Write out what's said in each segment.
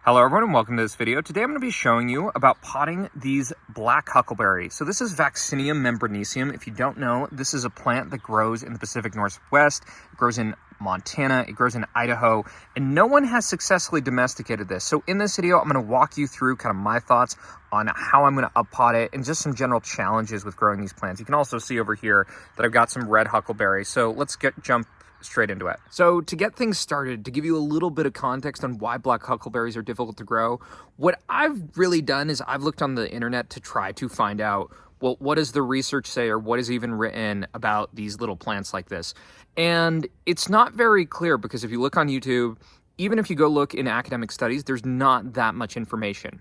Hello everyone and welcome to this video. Today I'm going to be showing you about potting these black huckleberries. So this is Vaccinium membranaceum. If you don't know, this is a plant that grows in the Pacific Northwest. It grows in Montana, it grows in Idaho, and no one has successfully domesticated this. So in this video, I'm going to walk you through kind of my thoughts on how I'm going to up-pot it and just some general challenges with growing these plants. You can also see over here that I've got some red huckleberries. So let's jump straight into it. So to get things started, to give you a little bit of context on why black huckleberries are difficult to grow, what I've really done is I've looked on the internet to try to find out, well, what does the research say or what is even written about these little plants like this? And it's not very clear because if you look on YouTube, even if you go look in academic studies, there's not that much information.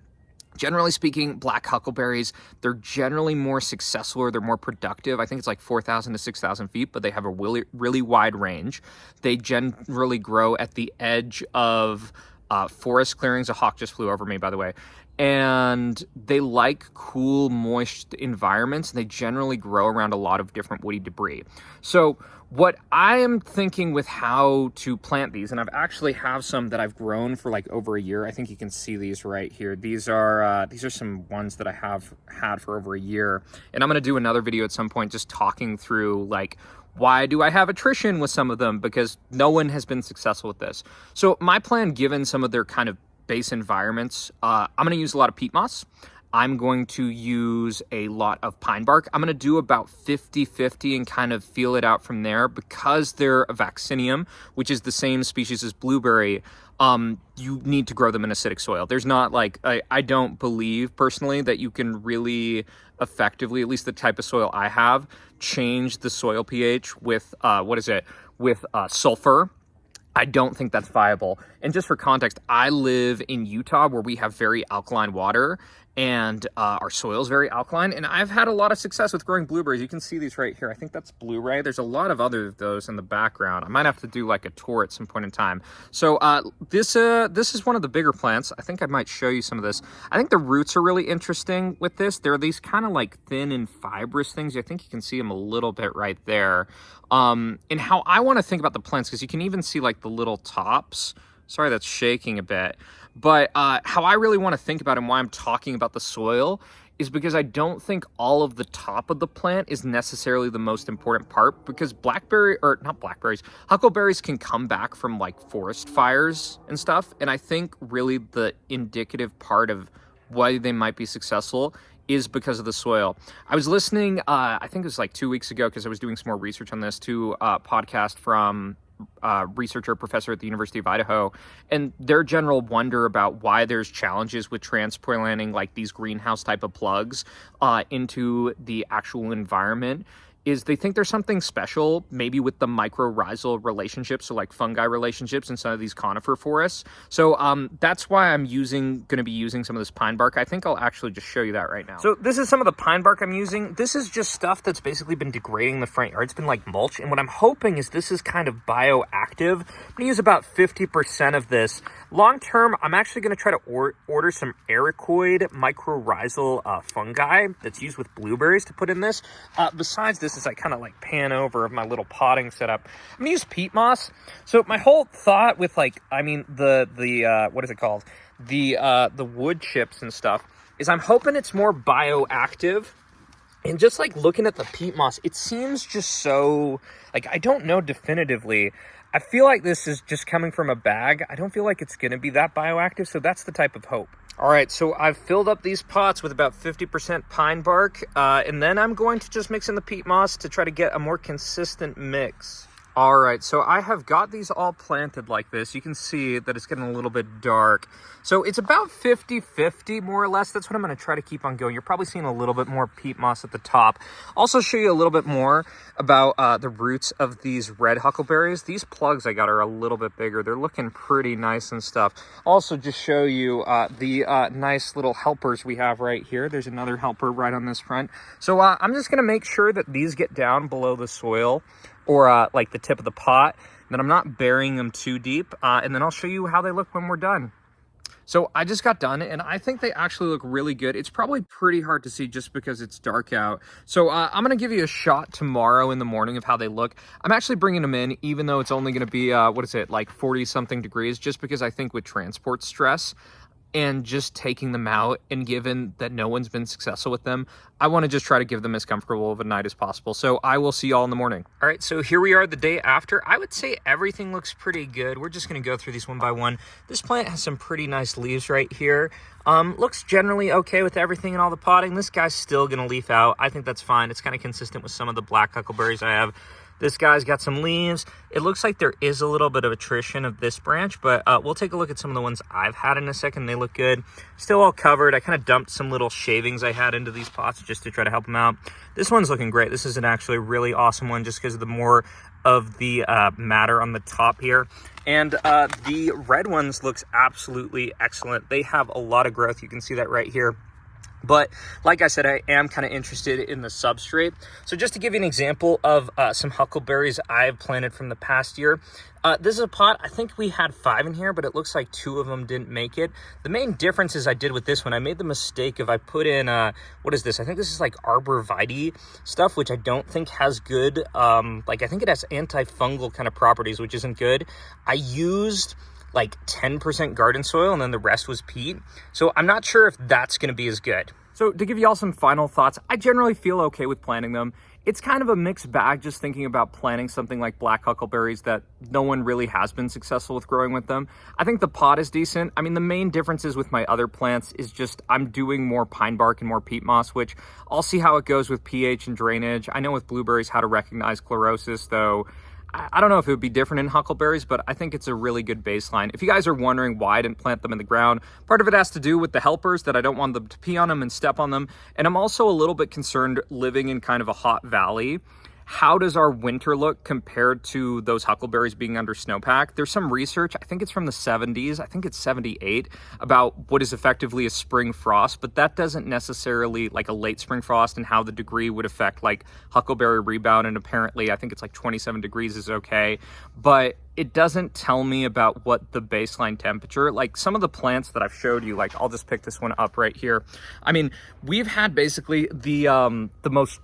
Generally speaking, black huckleberries, they're generally more successful or they're more productive. I think it's like 4,000 to 6,000 feet, but they have a really wide range. They generally grow at the edge of forest clearings. A hawk just flew over me, by the way. And they like cool, moist environments. And they generally grow around a lot of different woody debris. So what I am thinking with how to plant these, and I've actually have some that I've grown for like over a year. I think you can see these right here. These are some ones that I have had for over a year. And I'm going to do another video at some point just talking through like, why do I have attrition with some of them? Because no one has been successful with this. So my plan, given some of their kind of base environments, I'm going to use a lot of peat moss. I'm going to use a lot of pine bark. I'm going to do about 50-50 and kind of feel it out from there. Because they're a Vaccinium, which is the same species as blueberry, you need to grow them in acidic soil. There's not like, I don't believe personally that you can really effectively, at least the type of soil I have, change the soil pH with, with sulfur. I don't think that's viable. And just for context, I live in Utah where we have very alkaline water and our soil is very alkaline. And I've had a lot of success with growing blueberries. You can see these right here. I think that's Blu-ray. There's a lot of other of those in the background. I might have to do like a tour at some point in time. So this is one of the bigger plants. I think I might show you some of this. I think the roots are really interesting with this. They're these kind of like thin and fibrous things. I think you can see them a little bit right there. And how I want to think about the plants, because you can even see like the little tops. Sorry, that's shaking a bit. But how I really want to think about and why I'm talking about the soil is because I don't think all of the top of the plant is necessarily the most important part, because huckleberries can come back from like forest fires and stuff. And I think really the indicative part of why they might be successful is because of the soil. I was listening, I think it was like 2 weeks ago, because I was doing some more research on this, to a podcast from researcher, professor at the University of Idaho, and their general wonder about why there's challenges with transplanting like these greenhouse type of plugs into the actual environment is they think there's something special maybe with the mycorrhizal relationships, so like fungi relationships in some of these conifer forests. So that's why I'm going to be using some of this pine bark. I think I'll actually just show you that right now. So this is some of the pine bark I'm using. This is just stuff that's basically been degrading the front yard. It's been like mulch. And what I'm hoping is this is kind of bioactive. I'm going to use about 50% of this. Long term, I'm actually going to try to order some ericoid mycorrhizal fungi that's used with blueberries to put in this. Besides this, as I kind of like pan over of my little potting setup, I'm going to use peat moss. So my whole thought with like, I mean, what is it called? The wood chips and stuff is I'm hoping it's more bioactive. And just like looking at the peat moss, it seems just so, like, I don't know definitively. I feel like this is just coming from a bag. I don't feel like it's going to be that bioactive, so that's the type of hope. All right, so I've filled up these pots with about 50% pine bark, and then I'm going to just mix in the peat moss to try to get a more consistent mix. All right, so I have got these all planted like this. You can see that it's getting a little bit dark. So it's about 50-50, more or less. That's what I'm going to try to keep on going. You're probably seeing a little bit more peat moss at the top. Also show you a little bit more about the roots of these red huckleberries. These plugs I got are a little bit bigger. They're looking pretty nice and stuff. Also just show you the nice little helpers we have right here. There's another helper right on this front. So I'm just going to make sure that these get down below the soil, or like the tip of the pot, then I'm not burying them too deep, and then I'll show you how they look when we're done. So I just got done, and I think they actually look really good. It's probably pretty hard to see just because it's dark out. So I'm going to give you a shot tomorrow in the morning of how they look. I'm actually bringing them in, even though it's only going to be, like 40-something degrees, just because I think with transport stress, and just taking them out, and given that no one's been successful with them, I want to just try to give them as comfortable of a night as possible. So I will see y'all in the morning. All right, so here we are the day after. I would say everything looks pretty good. We're just going to go through these one by one. This plant has some pretty nice leaves right here. Looks generally okay with everything and all the potting. This guy's still going to leaf out. I think that's fine. It's kind of consistent with some of the black huckleberries I have. This guy's got some leaves. It looks like there is a little bit of attrition of this branch, but we'll take a look at some of the ones I've had in a second. They look good. Still all covered. I kind of dumped some little shavings I had into these pots just to try to help them out. This one's looking great. This is an actually really awesome one just because of the more of the matter on the top here. And the red ones looks absolutely excellent. They have a lot of growth. You can see that right here. But like I said, I am kind of interested in the substrate. So just to give you an example of some huckleberries I've planted from the past year, this is a pot. I think we had 5 in here, but it looks like 2 of them didn't make it. The main difference is I did with this one, I made the mistake of I put in, what is this? I think this is like arborvitae stuff, which I don't think has good, like I think it has antifungal kind of properties, which isn't good. I used like 10% garden soil and then the rest was peat. So I'm not sure if that's going to be as good. So to give y'all some final thoughts, I generally feel okay with planting them. It's kind of a mixed bag just thinking about planting something like black huckleberries that no one really has been successful with growing with them. I think the pot is decent. I mean, the main differences with my other plants is just I'm doing more pine bark and more peat moss, which I'll see how it goes with pH and drainage. I know with blueberries how to recognize chlorosis, though I don't know if it would be different in huckleberries, but I think it's a really good baseline. If you guys are wondering why I didn't plant them in the ground, part of it has to do with the helpers, that I don't want them to pee on them and step on them. And I'm also a little bit concerned living in kind of a hot valley. How does our winter look compared to those huckleberries being under snowpack? There's some research, I think it's from the 70s, I think it's 78, about what is effectively a spring frost, but that doesn't necessarily, like a late spring frost, and how the degree would affect like huckleberry rebound. And apparently I think it's like 27 degrees is okay, but it doesn't tell me about what the baseline temperature, like some of the plants that I've showed you, like I'll just pick this one up right here. I mean, we've had basically the most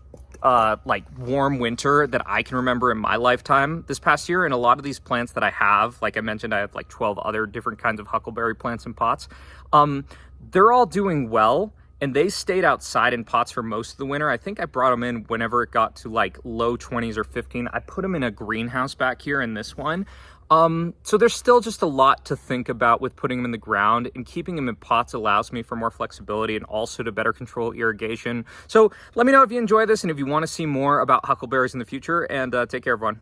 like warm winter that I can remember in my lifetime this past year. And a lot of these plants that I have, like I mentioned, I have like 12 other different kinds of huckleberry plants in pots. They're all doing well, and they stayed outside in pots for most of the winter. I think I brought them in whenever it got to like low 20s or 15. I put them in a greenhouse back here in this one. So there's still just a lot to think about with putting them in the ground, and keeping them in pots allows me for more flexibility and also to better control irrigation. So let me know if you enjoy this and if you want to see more about huckleberries in the future, and take care, everyone.